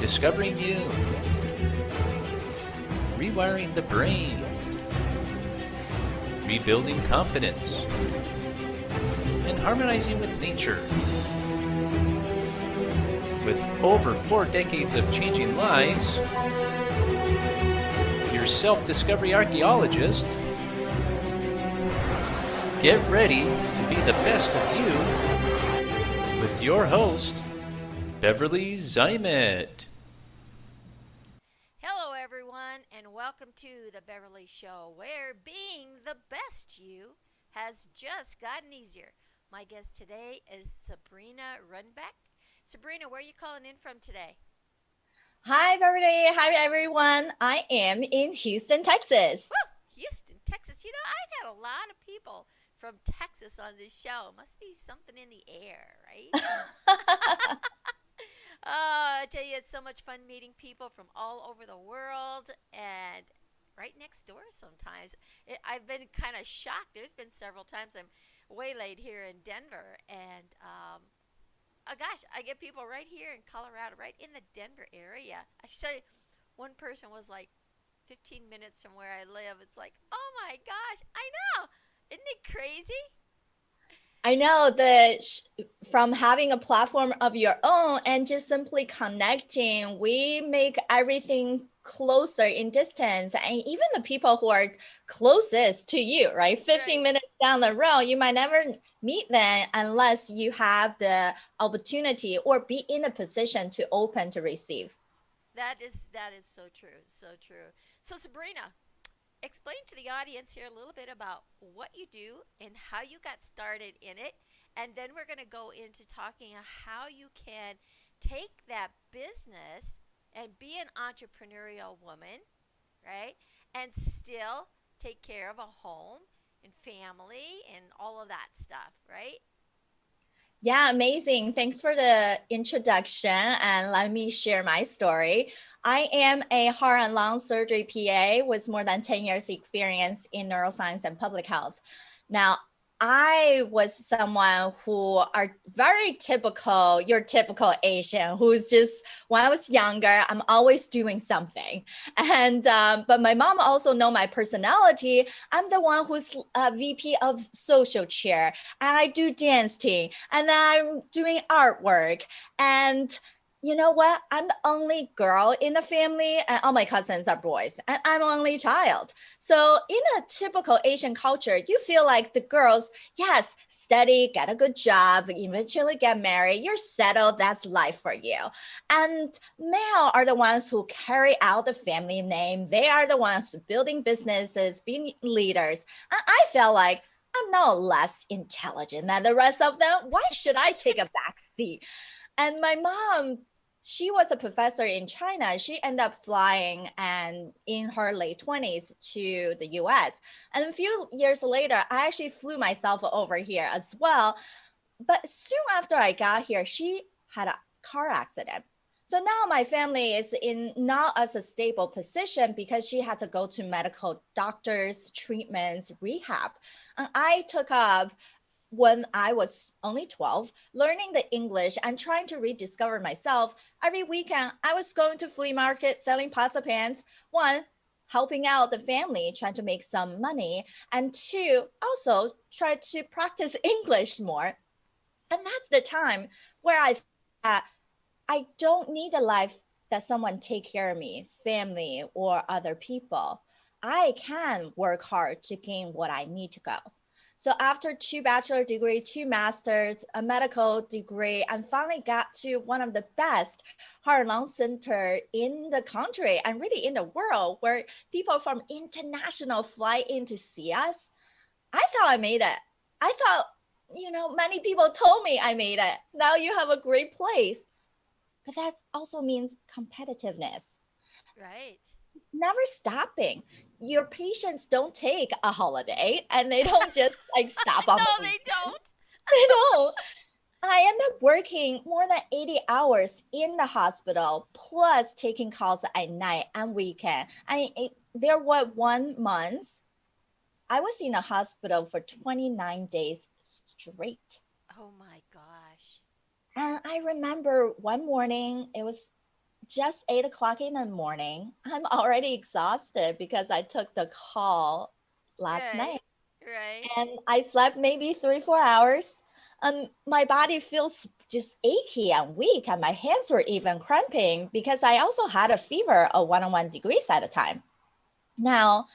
Discovering you, rewiring the brain, rebuilding confidence, and harmonizing with nature. With over 4 decades of changing lives, your self-discovery archaeologist, get ready to be the best of you with your host, Beverly Zeimet. Hello, everyone, and welcome to the Beverly Show, where being the best you has just gotten easier. My guest today is Sabrina Runbeck. Sabrina, where are you calling in from today? Hi, Beverly. Hi, everyone. I am in Houston, Texas. Woo! Houston, Texas. You know, I've had a lot of people from Texas on this show. Must be something in the air, right? I tell you, it's so much fun meeting people from all over the world and right next door sometimes. I've been kind of shocked. There's been several times I'm waylaid here in Denver, and oh gosh, I get people right here in Colorado, right in the Denver area. Actually, one person was like 15 minutes from where I live. It's like, oh my gosh, I know. Isn't it crazy? I know from having a platform of your own and just simply connecting, we make everything closer in distance. And even the people who are closest to you, right? 15 minutes down the road, you might never meet them unless you have the opportunity or be in a position to open to receive. That is so true. So true. So Sabrina, explain to the audience here a little bit about what you do and how you got started in it. And then we're going to go into talking how you can take that business and be an entrepreneurial woman, right? And still take care of a home and family and all of that stuff, right? Yeah, amazing. Thanks for the introduction, and let me share my story. I am a heart and lung surgery PA with more than 10 years experience in neuroscience and public health. Now, I was someone who are very typical, your typical Asian, who's just, when I was younger, I'm always doing something. And, but my mom also know my personality. I'm the one who's a VP of social chair, and I do dancing, and then I'm doing artwork. And you know what? I'm the only girl in the family, and all my cousins are boys, and I'm only child. So in a typical Asian culture, you feel like the girls, yes, study, get a good job, eventually get married, you're settled, that's life for you. And male are the ones who carry out the family name. They are the ones building businesses, being leaders. And I felt like I'm no less intelligent than the rest of them. Why should I take a back seat? And my mom, she was a professor in China. She ended up flying and in her late 20s to the US. And a few years later, I actually flew myself over here as well. But soon after I got here, she had a car accident. So now my family is in not as a stable position because she had to go to medical doctors, treatments, rehab. And I took up when I was only 12, learning the English and trying to rediscover myself. Every weekend, I was going to flea market, selling pasta pans. One, helping out the family, trying to make some money. And two, also try to practice English more. And that's the time where I don't need a life that someone take care of me, family or other people. I can work hard to gain what I need to go. So after 2 bachelor degree, 2 masters, a medical degree, and finally got to one of the best heart and lung center in the country and really in the world, where people from international fly in to see us. I thought I made it. I thought, many people told me I made it. Now you have a great place. But that also means competitiveness. Right. It's never stopping. Your patients don't take a holiday, and they don't just stop on. No, they don't. They don't. I end up working more than 80 hours in the hospital, plus taking calls at night and weekend. There were 1 month, I was in a hospital for 29 days straight. Oh my gosh. And I remember one morning, it was just 8 o'clock in the morning. I'm already exhausted because I took the call last night Right. and I slept maybe 3, 4 hours. My body feels just achy and weak, and my hands were even cramping because I also had a fever of 101 degrees at a time. Now,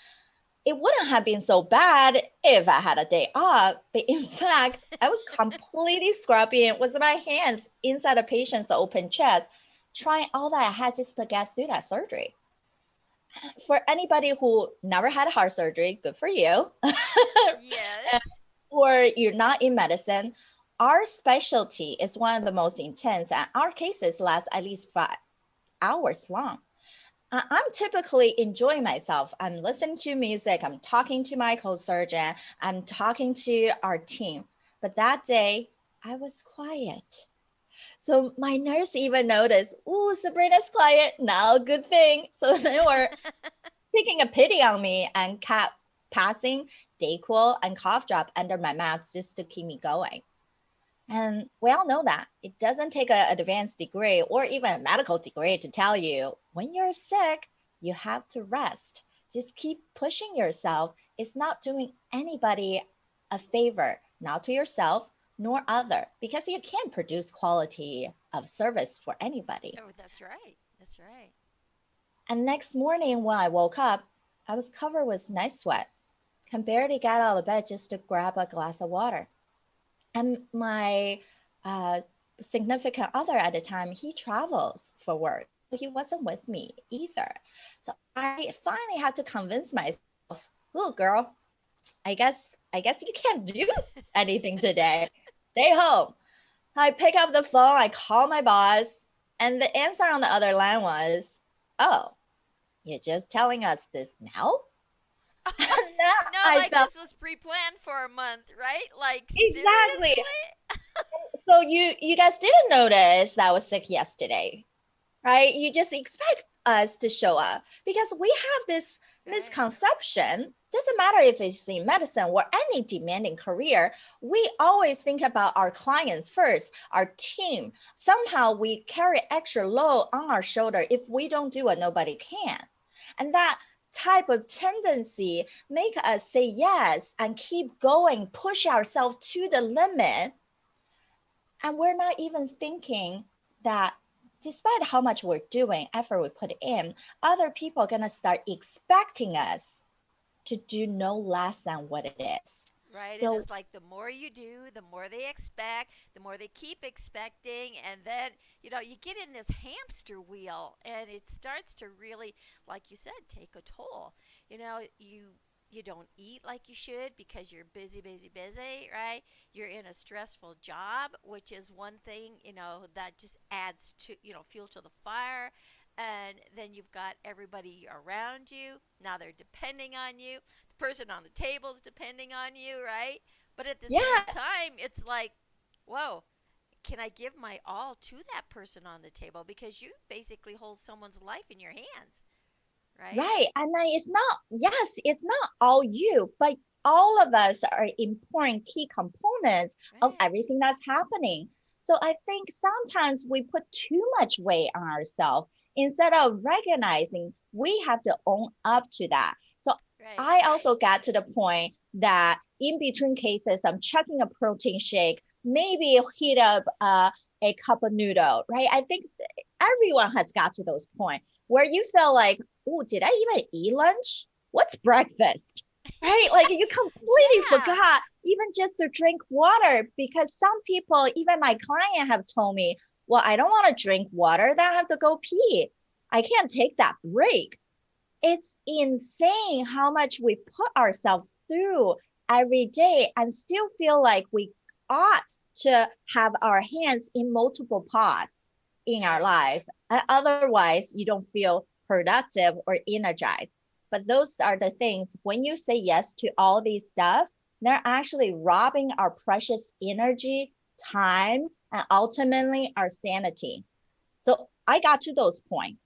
it wouldn't have been so bad if I had a day off, but in fact, I was completely scrubbing with my hands inside a patient's open chest, trying all that I had just to get through that surgery. For anybody who never had heart surgery, good for you. Yes. Or you're not in medicine, our specialty is one of the most intense, and our cases last at least 5 hours long. I'm typically enjoying myself. I'm listening to music. I'm talking to my co-surgeon. I'm talking to our team. But that day, I was quiet. So my nurse even noticed, ooh, Sabrina's quiet. Now, good thing. So they were taking a pity on me and kept passing Dayquil and cough drop under my mask just to keep me going. And we all know that it doesn't take an advanced degree or even a medical degree to tell you when you're sick, you have to rest. Just keep pushing yourself. It's not doing anybody a favor, not to yourself nor other, because you can't produce quality of service for anybody. Oh, that's right. That's right. And next morning when I woke up, I was covered with night sweat. Can barely get out of bed just to grab a glass of water. And my significant other at the time, he travels for work. He wasn't with me either. So I finally had to convince myself, oh, girl, I guess you can't do anything today. Stay home. I pick up the phone, I call my boss, and the answer on the other line was, oh, you're just telling us this now? No, like this was pre-planned for a month, right? Like exactly. Seriously? So you guys didn't notice that I was sick yesterday, right? You just expect us to show up because we have this misconception. Doesn't matter if it's in medicine or any demanding career, we always think about our clients first, our team. Somehow we carry extra load on our shoulder. If we don't do it, nobody can. And that type of tendency make us say yes and keep going, push ourselves to the limit. And we're not even thinking that despite how much we're doing, effort we put in, other people are going to start expecting us to do no less than what it is. Right. So, and it's like the more you do, the more they expect, the more they keep expecting. And then, you get in this hamster wheel and it starts to really, like you said, take a toll. You don't eat like you should because you're busy, right? You're in a stressful job, which is one thing, that just adds to, fuel to the fire. And then you've got everybody around you. Now they're depending on you. The person on the table is depending on you, right? But at the same time, it's like, whoa, can I give my all to that person on the table? Because you basically hold someone's life in your hands. Right. And then it's not all you, but all of us are important key components of everything that's happening. So I think sometimes we put too much weight on ourselves instead of recognizing we have to own up to that. So I also got to the point that in between cases, I'm chugging a protein shake, maybe heat up a cup of noodle, right? I think everyone has got to those points where you feel like, oh, did I even eat lunch? What's breakfast? Right? Like you completely forgot even just to drink water, because some people, even my client, have told me, well, I don't want to drink water, then I have to go pee. I can't take that break. It's insane how much we put ourselves through every day and still feel like we ought to have our hands in multiple pots in our life. Otherwise, you don't feel productive or energized. But those are the things, when you say yes to all these stuff, they're actually robbing our precious energy, time, and ultimately our sanity. So I got to those points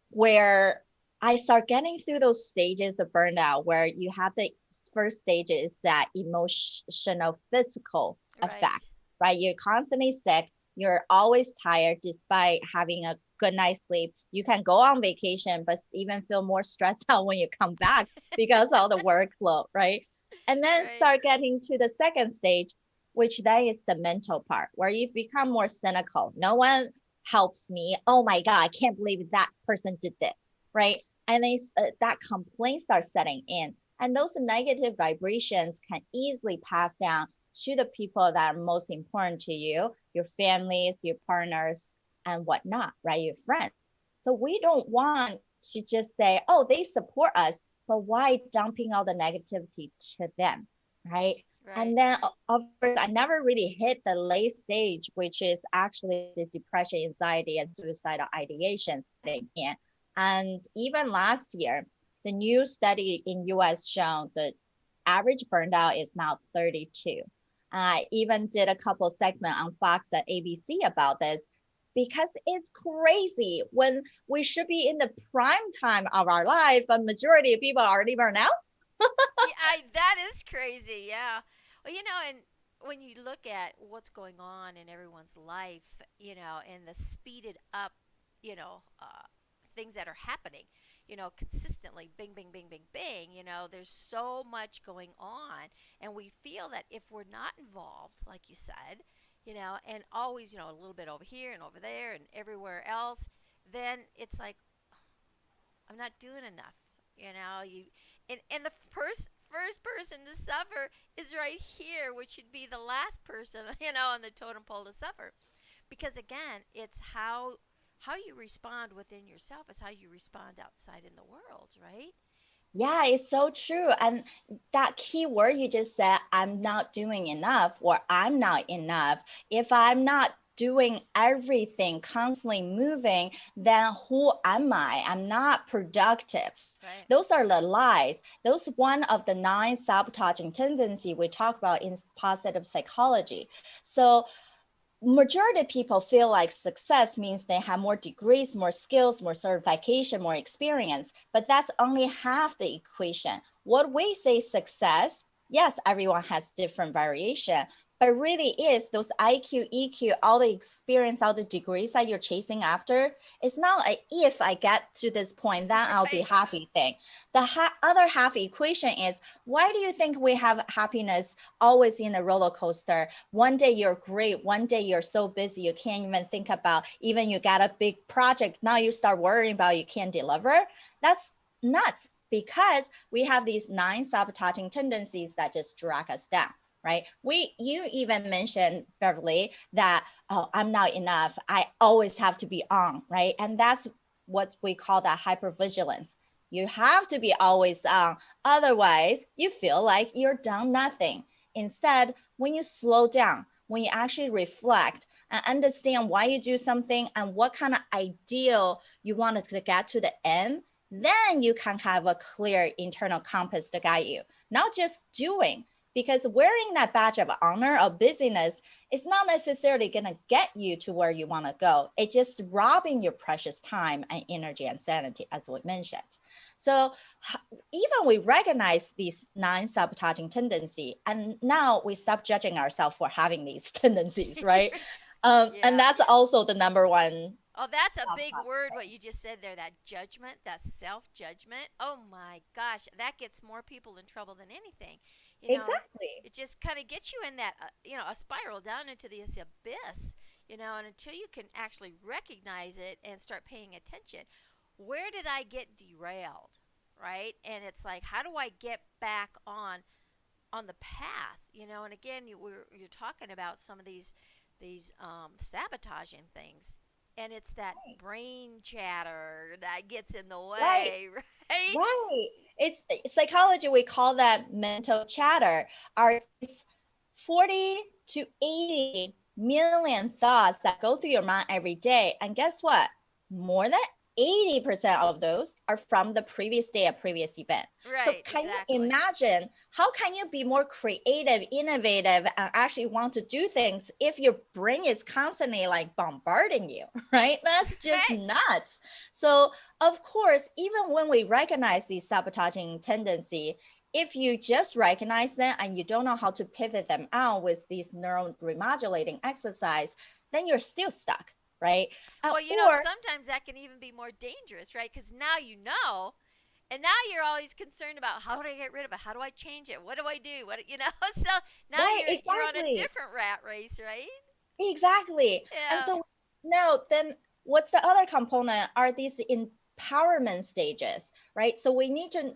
where I start getting through those stages of burnout, where you have the first stage is that emotional, physical effect, right? You're constantly sick. You're always tired despite having a good night's sleep. You can go on vacation, but even feel more stressed out when you come back because of the workload, right? And then Right. start getting to the second stage, which then is the mental part, where you become more cynical. No one helps me. Oh my God, I can't believe that person did this, right? And then that complaint starts setting in. And those negative vibrations can easily pass down to the people that are most important to you, your families, your partners, and whatnot, right? Your friends. So we don't want to just say, oh, they support us, but why dumping all the negativity to them, right? Right. And then, of course, I never really hit the late stage, which is actually the depression, anxiety, and suicidal ideation setting in. And even last year, the new study in US shown the average burnout is now 32. I even did a couple segments on Fox and ABC about this because it's crazy when we should be in the prime time of our life, but majority of people are already burned out. That is crazy. Yeah. Well, and when you look at what's going on in everyone's life, and the speeded up, things that are happening, consistently, bing, bing, bing, bing, bing, there's so much going on. And we feel that if we're not involved, like you said, and always, a little bit over here and over there and everywhere else, then it's like, I'm not doing enough. And the first person to suffer is right here, which should be the last person, on the totem pole to suffer. Because again, it's how you respond within yourself is how you respond outside in the world, right? Yeah, it's so true. And that key word you just said, I'm not doing enough, or I'm not enough. If I'm not doing everything, constantly moving, then who am I? I'm not productive. Right. Those are the lies. Those one of the 9 sabotaging tendency we talk about in positive psychology. So majority of people feel like success means they have more degrees, more skills, more certification, more experience, but that's only half the equation. What we say success, yes, everyone has different variation, but really is those IQ, EQ, all the experience, all the degrees that you're chasing after. It's not a if I get to this point, then I'll be happy thing. The other half equation is, why do you think we have happiness always in a roller coaster? One day you're great, one day you're so busy you can't even think about, even you got a big project, now you start worrying about you can't deliver. That's nuts, because we have these 9 sabotaging tendencies that just drag us down. Right? You even mentioned, Beverly, that, oh, I'm not enough. I always have to be on, right? And that's what we call that hypervigilance. You have to be always on. Otherwise, you feel like you're done nothing. Instead, when you slow down, when you actually reflect and understand why you do something and what kind of ideal you want to get to the end, then you can have a clear internal compass to guide you, not just doing. Because wearing that badge of honor or busyness is not necessarily going to get you to where you want to go. It's just robbing your precious time and energy and sanity, as we mentioned. So even we recognize these 9 sabotaging tendencies, and now we stop judging ourselves for having these tendencies, right? Yeah. And that's also the number one. Oh, that's a big word, what you just said there, that judgment, that self-judgment. Oh my gosh, that gets more people in trouble than anything. Exactly. It just kind of gets you in that, a spiral down into this abyss, and until you can actually recognize it and start paying attention. Where did I get derailed, right? And it's like, how do I get back on the path, And again, you're talking about some of these sabotaging things. And it's that brain chatter that gets in the way, right? Right. It's psychology. We call that mental chatter. It's 40 to 80 million thoughts that go through your mind every day. And guess what? More than 80% of those are from the previous day, a previous event. Right, so can exactly. you imagine, how can you be more creative, innovative, and actually want to do things if your brain is constantly like bombarding you, right? That's just nuts. So of course, even when we recognize these sabotaging tendency, if you just recognize them and you don't know how to pivot them out with these neural remodulating exercise, then you're still stuck, right? Well, Or sometimes that can even be more dangerous, right? Because now you know, and now you're always concerned about how do I get rid of it? How do I change it? What do I do? So now right, you're on a exactly. different rat race, right? Exactly. And Yeah. so no, then what's the other component are these empowerment stages, right? So we need to,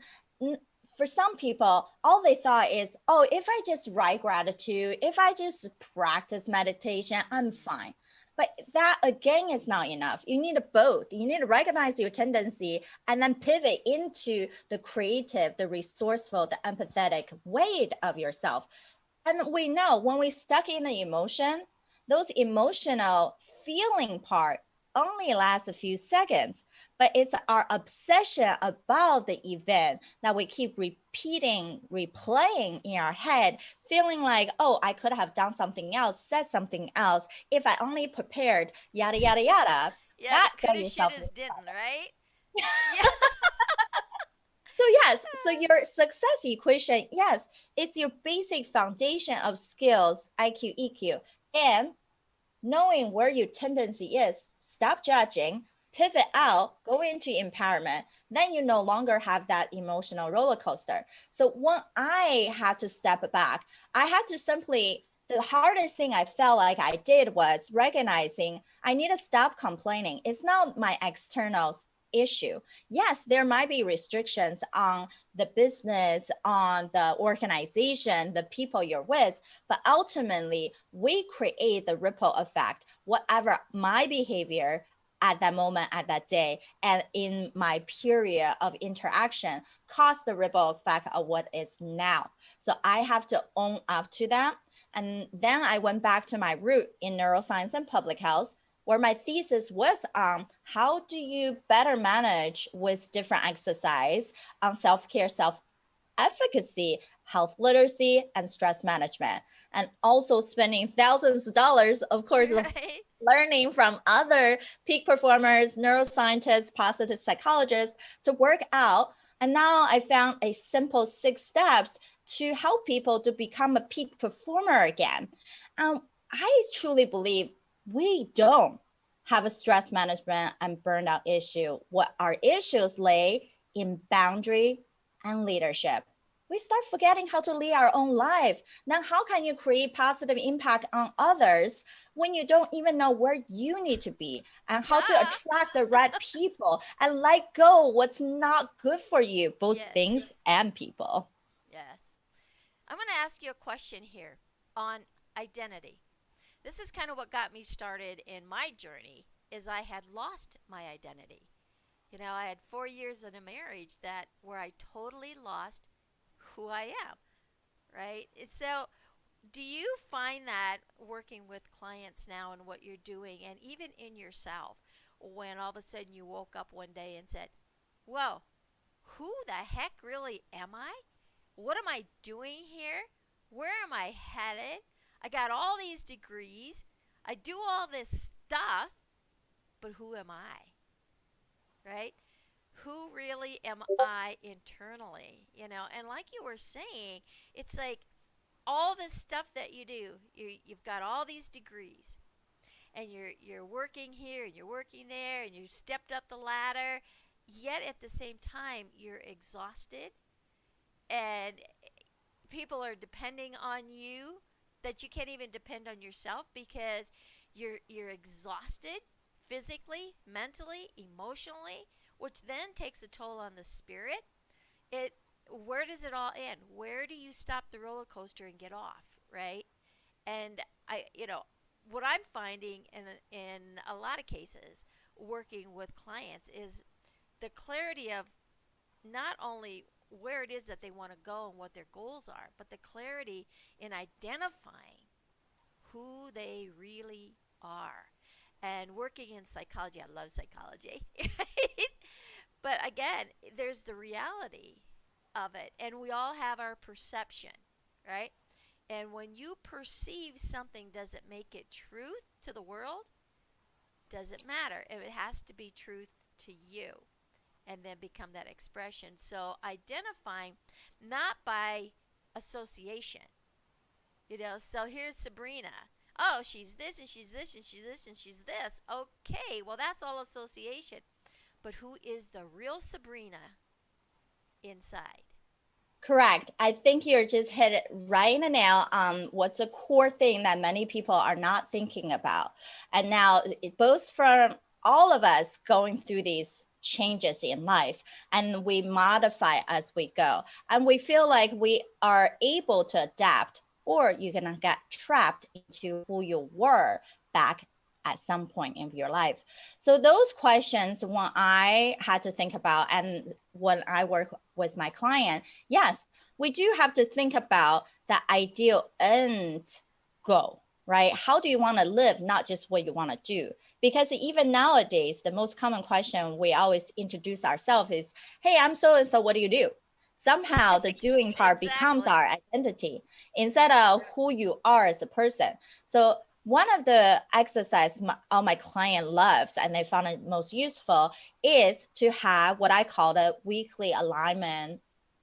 for some people, all they thought is, oh, if I just write gratitude, if I just practice meditation, I'm fine. But that again is not enough. You need both. You need to recognize your tendency and then pivot into the creative, the resourceful, the empathetic way of yourself. And we know when we stuck in the emotion, those emotional feeling part only lasts a few seconds, but it's our obsession about the event that we keep repeating, replaying in our head, feeling like, oh, I could have done something else, said something else, if I only prepared, yada, yada, yada. Yeah, the That got coulda, yourself. shouldas, didn't, right? Yeah. So yes, so your success equation, yes, it's your basic foundation of skills, IQ, EQ, and knowing where your tendency is, stop judging, pivot out, go into empowerment, then you no longer have that emotional roller coaster. So when I had to step back, I had to simply, the hardest thing I felt like I did was recognizing I need to stop complaining. It's not my external issue. Yes, there might be restrictions on the business, on the organization, the people you're with, but ultimately we create the ripple effect. Whatever my behavior at that moment, at that day, and in my period of interaction caused the ripple effect of what is now. So I have to own up to that. And then I went back to my root in neuroscience and public health, where my thesis was on how do you better manage with different exercise on self-care, self-efficacy, health literacy, and stress management. And also spending thousands of dollars, of course, Right. learning from other peak performers, neuroscientists, positive psychologists to work out. And now I found a simple 6 steps to help people to become a peak performer again. I truly believe we don't have a stress management and burnout issue. What our issues lay in boundary and leadership. We start forgetting how to lead our own life. Then how can you create positive impact on others when you don't even know where you need to be and how to attract the right people and let go what's not good for you, both Yes. things and people? Yes. I'm going to ask you a question here on identity. This is kind of what got me started in my journey is I had lost my identity. I had 4 years in a marriage where I totally lost who I am, right? So do you find that working with clients now and what you're doing and even in yourself when all of a sudden you woke up one day and said, whoa, who the heck really am I? What am I doing here? Where am I headed? I got all these degrees. I do all this stuff, but who am I? Right? Who really am I internally? And like you were saying, it's like all this stuff that you do, you've got all these degrees, and you're working here and you're working there, and you stepped up the ladder, yet at the same time you're exhausted, and people are depending on you that you can't even depend on yourself because you're exhausted physically, mentally, emotionally, which then takes a toll on the spirit. It Where does it all end? Where do you stop the roller coaster and get off, right? And what I'm finding in a lot of cases working with clients is the clarity of not only where it is that they want to go and what their goals are, but the clarity in identifying who they really are. And working in psychology, I love psychology, right? But again, there's the reality of it, and we all have our perception, right? And when you perceive something, does it make it truth to the world? Does it matter? If it has to be truth to you and then become that expression. So identifying not by association. So here's Sabrina. oh, she's this and she's this and she's this and she's this. Okay, well, that's all association. But who is the real Sabrina inside? Correct. I think you're just hit it right in the nail on what's a core thing that many people are not thinking about. And now it both from all of us going through these changes in life, and we modify as we go. And we feel like we are able to adapt, or you're going to get trapped into who you were back at some point in your life. So those questions, when I had to think about, and when I work with my client, yes, we do have to think about the ideal end goal, right? How do you want to live, not just what you want to do? Because even nowadays, the most common question we always introduce ourselves is, hey, I'm so-and-so, what do you do? Somehow the doing part becomes our identity instead of who you are as a person. So one of the exercises all my client loves and they found it most useful is to have what I call the weekly alignment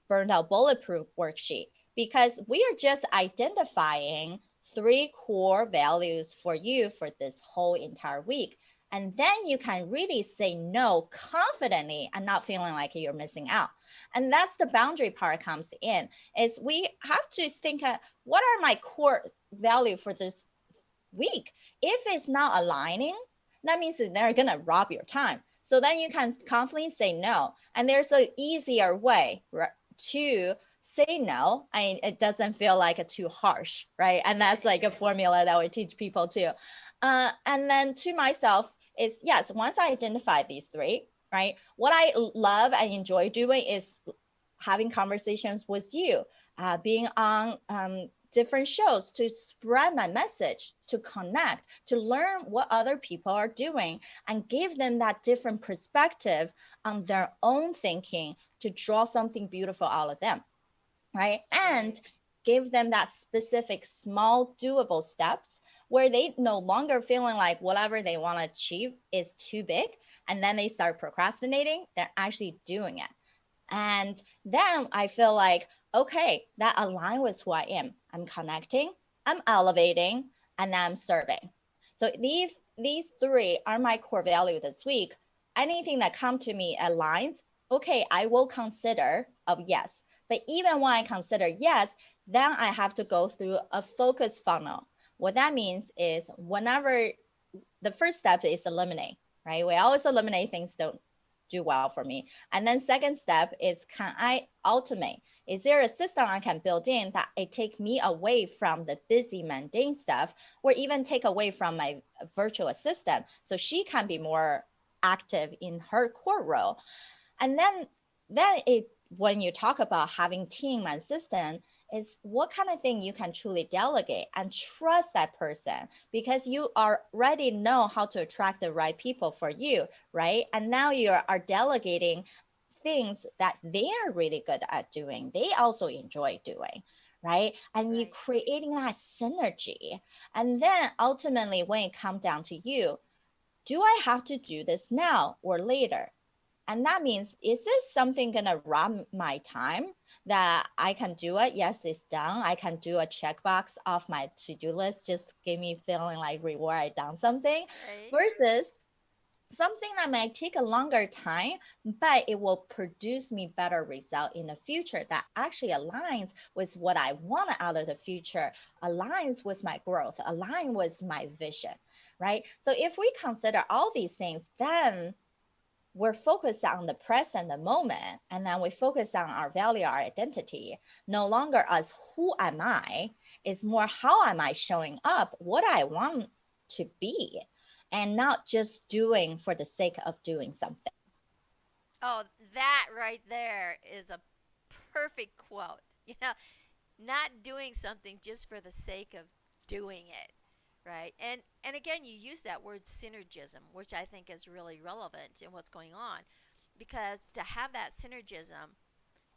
burned out bulletproof worksheet, because we are just identifying 3 core values for you for this whole entire week. And then you can really say no confidently and not feeling like you're missing out. And that's the boundary part comes in, is we have to think, what are my core value for this week? If it's not aligning, that means that they're gonna rob your time. So then you can confidently say no. And there's an easier way, right, to say no, and it doesn't feel like too harsh, right? And that's like a formula that we teach people too. And then to myself is, yes, once I identify these 3, right, what I love and enjoy doing is having conversations with you, being on different shows to spread my message, to connect, to learn what other people are doing and give them that different perspective on their own thinking to draw something beautiful out of them, right? And give them that specific small doable steps where they no longer feeling like whatever they want to achieve is too big. And then they start procrastinating, they're actually doing it. And then I feel like, okay, that aligns with who I am. I'm connecting, I'm elevating, and I'm serving. So these 3 are my core value this week. Anything that come to me aligns, okay, I will consider of yes. But even when I consider yes, then I have to go through a focus funnel. What that means is whenever the first step is eliminate, right? We always eliminate things don't do well for me. And then second step is, can I automate? Is there a system I can build in that it take me away from the busy mundane stuff, or even take away from my virtual assistant so she can be more active in her core role? And then when you talk about having team and assistant, is what kind of thing you can truly delegate and trust that person, because you already know how to attract the right people for you, right? And now you are delegating things that they are really good at doing, they also enjoy doing, right? And you creating that synergy. And then ultimately, when it comes down to you, do I have to do this now or later? And that means, is this something gonna rob my time that I can do it? Yes, it's done. I can do a checkbox off my to-do list, just give me feeling like reward I done something, versus something that might take a longer time, but it will produce me better result in the future that actually aligns with what I want out of the future, aligns with my growth, align with my vision, right? So if we consider all these things, then we're focused on the present, the moment, and then we focus on our value, our identity. No longer as who am I, it's more how am I showing up, what I want to be, and not just doing for the sake of doing something. Oh, that right there is a perfect quote. You know, not doing something just for the sake of doing it, right? And again, you use that word synergism, which I think is really relevant in what's going on, because to have that synergism,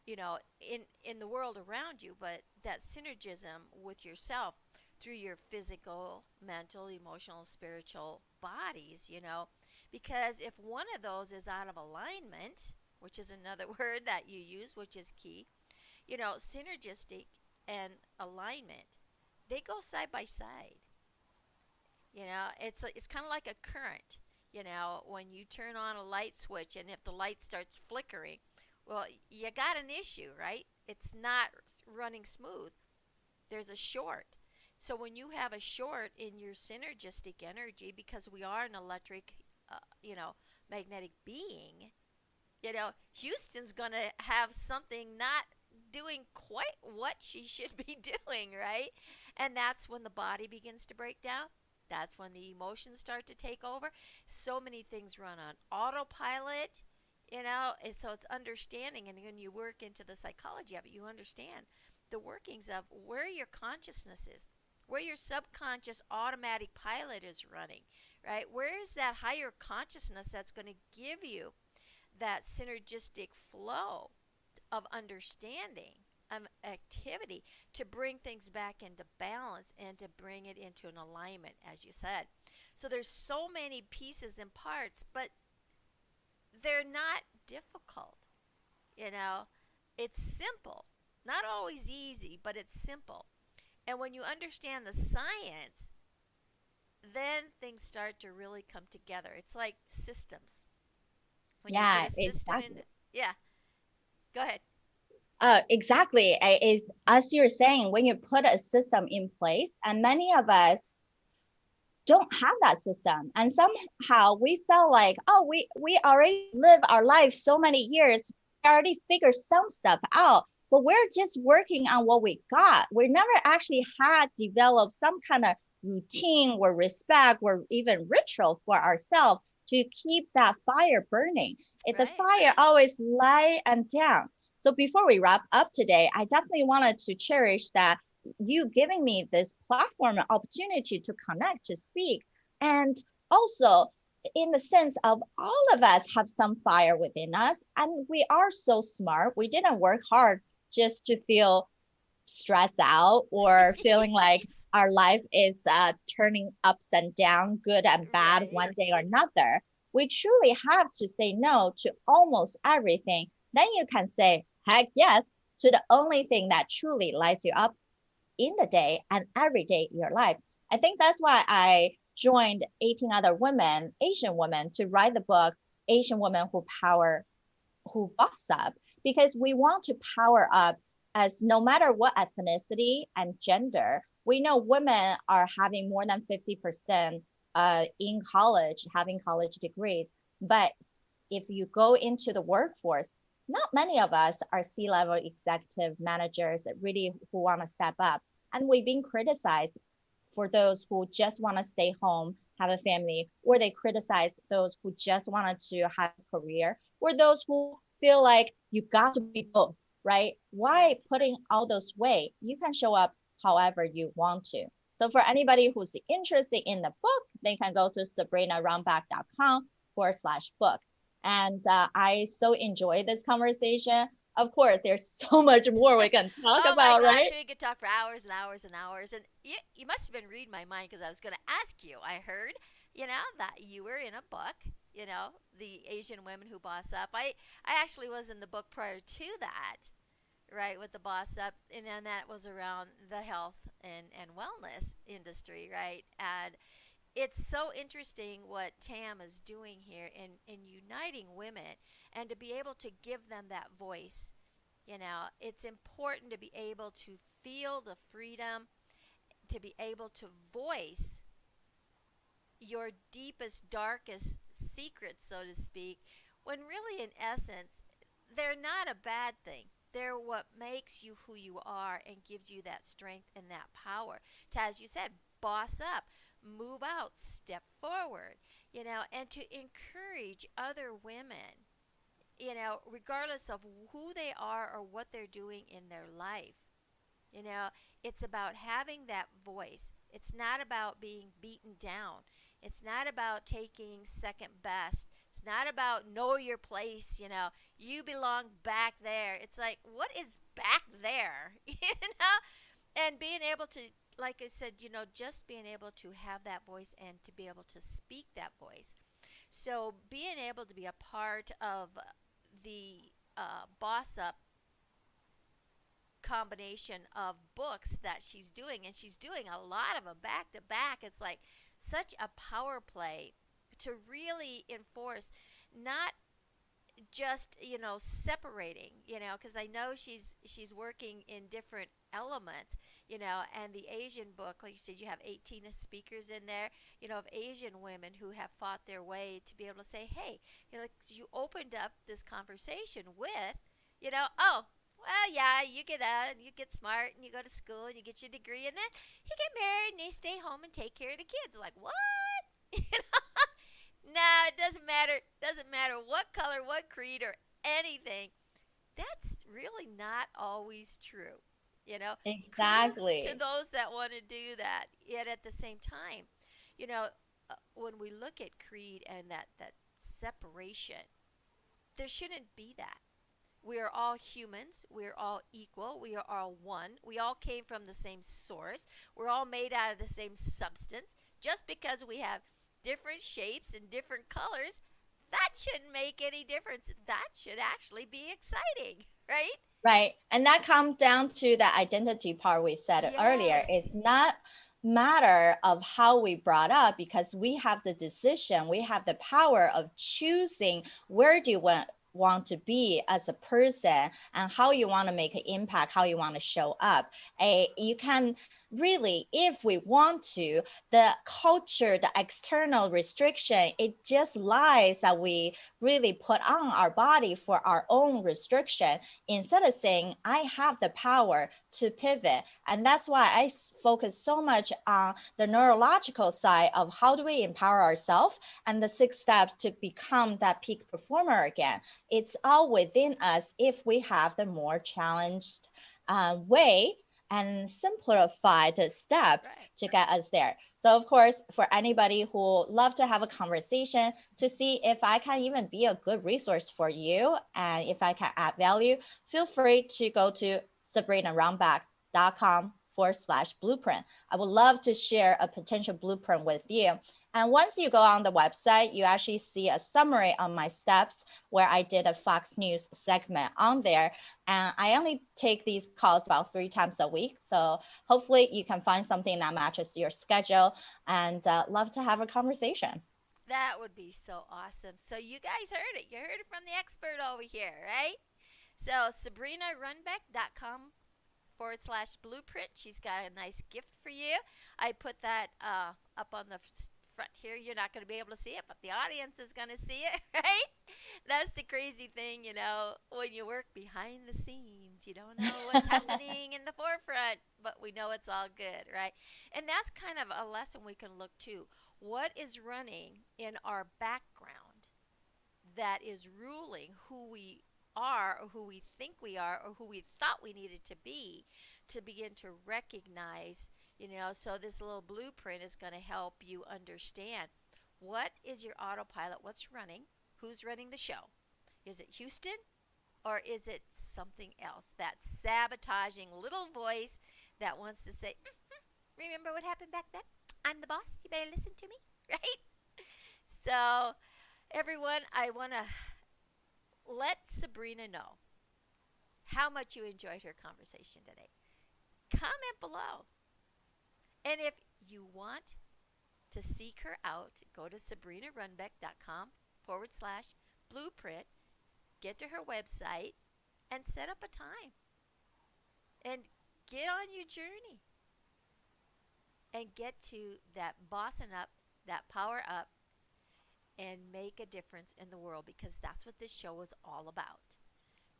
you know, in the world around you, but that synergism with yourself through your physical, mental, emotional, spiritual bodies, you know, because if one of those is out of alignment, which is another word that you use, which is key, you know, synergistic and alignment, they go side by side. It's kind of like a current. When you turn on a light switch and if the light starts flickering, well, you got an issue, right? It's not running smooth. There's a short. So when you have a short in your synergistic energy, because we are an electric, uh, you know, magnetic being, Houston's going to have something not doing quite what she should be doing, right? And that's when the body begins to break down. That's when the emotions start to take over. So many things run on autopilot, and so it's understanding. And when you work into the psychology of it, you understand the workings of where your consciousness is, where your subconscious automatic pilot is running, right? Where is that higher consciousness that's going to give you that synergistic flow of understanding, activity, to bring things back into balance and to bring it into an alignment, as you said. So there's so many pieces and parts, but they're not difficult. You know, it's simple. Not always easy, but it's simple. And when you understand the science, then things start to really come together. It's like systems. When you Yeah, put a system in, exactly. yeah, go ahead. Exactly. As you're saying, when you put a system in place, and many of us don't have that system, and somehow we felt like, oh, we already live our life so many years, we already figured some stuff out, but we're just working on what we got. We never actually had developed some kind of routine or respect or even ritual for ourselves to keep that fire burning. If the Right. fire always light and down. So before we wrap up today, I definitely wanted to cherish that you giving me this platform and opportunity to connect, to speak. And also, in the sense of all of us have some fire within us, and we are so smart. We didn't work hard just to feel stressed out or feeling like Yes. our life is turning ups and down, good and bad Right. one day or another. We truly have to say no to almost everything. Then you can say, heck yes, to the only thing that truly lights you up in the day and every day in your life. I think that's why I joined 18 other women, Asian women, to write the book, Asian Women Who Power, Who Boss Up, because we want to power up as no matter what ethnicity and gender. We know women are having more than 50% in college, having college degrees. But if you go into the workforce, not many of us are C-level executive managers that really who want to step up. And we've been criticized for those who just want to stay home, have a family, or they criticize those who just wanted to have a career, or those who feel like you got to be both, right? Why Right. putting all those weight? You can show up however you want to. So for anybody who's interested in the book, they can go to sabrinarunback.com/book. And I so enjoy this conversation. Of course, there's so much more we can talk Oh my about, gosh, right? we could talk for hours and hours and hours. And you must have been reading my mind because I was going to ask you. I heard, that you were in a book, the Asian Women Who Boss Up. I actually was in the book prior to that, right, with the Boss Up. And then that was around the health and wellness industry, right? And it's so interesting what Tam is doing here in uniting women and to be able to give them that voice. It's important to be able to feel the freedom, to be able to voice your deepest, darkest secrets, so to speak, when really, in essence, they're not a bad thing. They're what makes you who you are and gives you that strength and that power to, as you said, boss up, move out, step forward, and to encourage other women, regardless of who they are or what they're doing in their life. You know, it's about having that voice. It's not about being beaten down. It's not about taking second best. It's not about know your place, you belong back there. It's like, what is back there? And being able to, like I said, just being able to have that voice and to be able to speak that voice. So being able to be a part of the Boss Up combination of books that she's doing, and she's doing a lot of them back to back. It's like such a power play to really enforce not just separating, because I know she's working in different elements, and the Asian book, like you said, you have 18 speakers in there, of Asian women who have fought their way to be able to say, hey, 'cause you opened up this conversation with, oh, well, yeah, you get out and you get smart and you go to school and you get your degree and then you get married and you stay home and take care of the kids. Like, what? No, it doesn't matter. Doesn't matter what color, what creed, or anything. That's really not always true. Kudos to Exactly. those that want to do that. Yet at the same time, you know, when we look at creed and that separation, there shouldn't be that. We are all humans. We are all equal. We are all one. We all came from the same source. We're all made out of the same substance. Just because we have different shapes and different colors, that shouldn't make any difference. That should actually be exciting, right? Right. And that comes down to the identity part we said earlier. It's Yes. not matter of how we brought up because we have the decision, we have the power of choosing where do you want to be as a person and how you want to make an impact, how you want to show up. You can really, if we want to, the culture, the external restriction, it just lies that we really put on our body for our own restriction instead of saying, I have the power to pivot. And that's why I focus so much on the neurological side of how do we empower ourselves and the 6 steps to become that peak performer again. It's all within us if we have the more challenged way and simplify the steps Right. to get us there. So of course, for anybody who love to have a conversation to see if I can even be a good resource for you and if I can add value, feel free to go to sabrinarunbeck.com/blueprint. I would love to share a potential blueprint with you. And once you go on the website, you actually see a summary on my steps where I did a Fox News segment on there. And I only take these calls about 3 times a week. So hopefully you can find something that matches your schedule and love to have a conversation. That would be so awesome. So you guys heard it. You heard it from the expert over here, right? So sabrinarunbeck.com/blueprint. She's got a nice gift for you. I put that up on the front here. You're not going to be able to see it, but the audience is going to see it, right? That's the crazy thing, when you work behind the scenes, you don't know what's happening in the forefront, but we know it's all good, right? And that's kind of a lesson we can look to. What is running in our background that is ruling who we are or who we think we are or who we thought we needed to be to begin to recognize, so this little blueprint is going to help you understand what is your autopilot, what's running, who's running the show. Is it Houston or is it something else? That sabotaging little voice that wants to say, remember what happened back then? I'm the boss. You better listen to me, right? So, everyone, I want to let Sabrina know how much you enjoyed her conversation today. Comment below. And if you want to seek her out, go to sabrinarunbeck.com/blueprint, get to her website, and set up a time. And get on your journey. And get to that bossing up, that power up, and make a difference in the world because that's what this show is all about,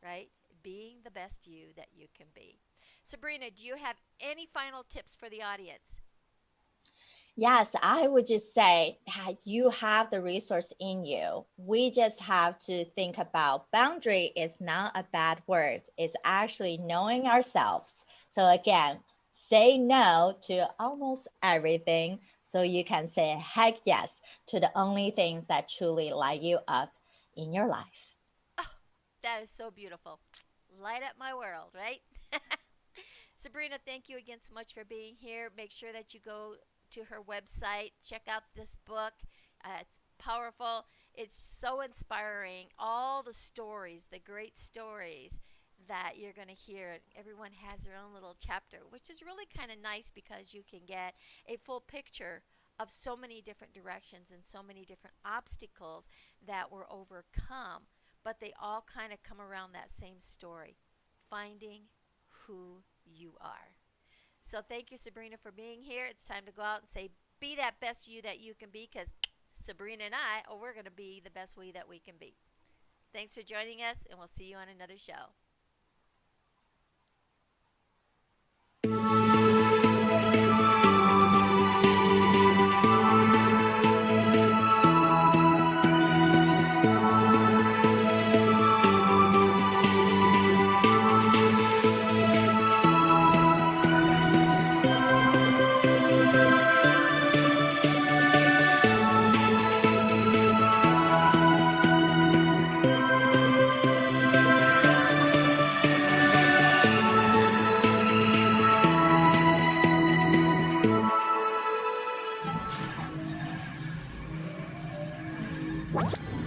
right? Being the best you that you can be. Sabrina, do you have any final tips for the audience? Yes, I would just say that you have the resource in you. We just have to think about boundary is not a bad word. It's actually knowing ourselves. So again, say no to almost everything so you can say heck yes to the only things that truly light you up in your life. Oh, that is so beautiful. Light up my world, right? Sabrina, thank you again so much for being here. Make sure that you go to her website, check out this book. It's powerful. It's so inspiring. All the stories, the great stories that you're going to hear. Everyone has their own little chapter, which is really kind of nice because you can get a full picture of so many different directions and so many different obstacles that were overcome, but they all kind of come around that same story, finding who you are. So thank you, Sabrina, for being here. It's time to go out and say, be that best you that you can be, because Sabrina and I, we're going to be the best we that we can be. Thanks for joining us, and we'll see you on another show. What?